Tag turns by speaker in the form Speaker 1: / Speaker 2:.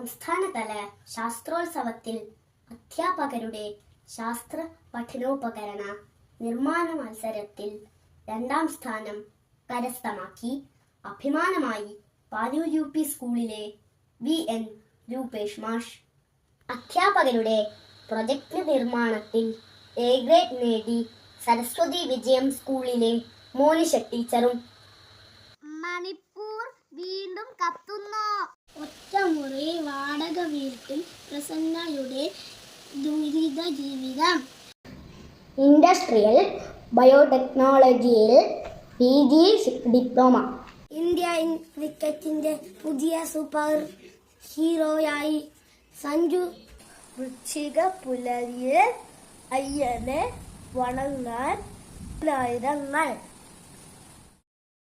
Speaker 1: സംസ്ഥാനതല ശാസ്ത്രോത്സവത്തിൽ അധ്യാപകരുടെ ശാസ്ത്ര പഠനോപകരണ നിർമ്മാണ മത്സരത്തിൽ 2ാം സ്ഥാനം കരസ്ഥമാക്കി. അഭിമാനമായി പാനൂർ UP സ്കൂളിലെ VN രൂപേഷ് മാഷ്. അധ്യാപകരുടെ പ്രൊജക്ട് നിർമ്മാണത്തിൽ A ഗ്രേഡ് നേടി സരസ്വതി വിജയം സ്കൂളിലെ മോനിഷ ടീച്ചറും.
Speaker 2: മണിപ്പൂർ വീണ്ടും കത്തുന്നു. ഒറ്റമുറി വാടക വീട്ടിൽ പ്രസന്നയുടെ ദുരിത ജീവിതം.
Speaker 1: ഇൻഡസ്ട്രിയൽ ബയോടെക്നോളജിയിൽ PG ഡിപ്ലോമ.
Speaker 2: ഇന്ത്യ ക്രിക്കറ്റിന്റെ പുതിയ സൂപ്പർ ഹീറോയായി സഞ്ജു.
Speaker 3: വൃശ്ചിക പുലരിയിൽ അയ്യനെ വണങ്ങാൻ ആയിരങ്ങൾ.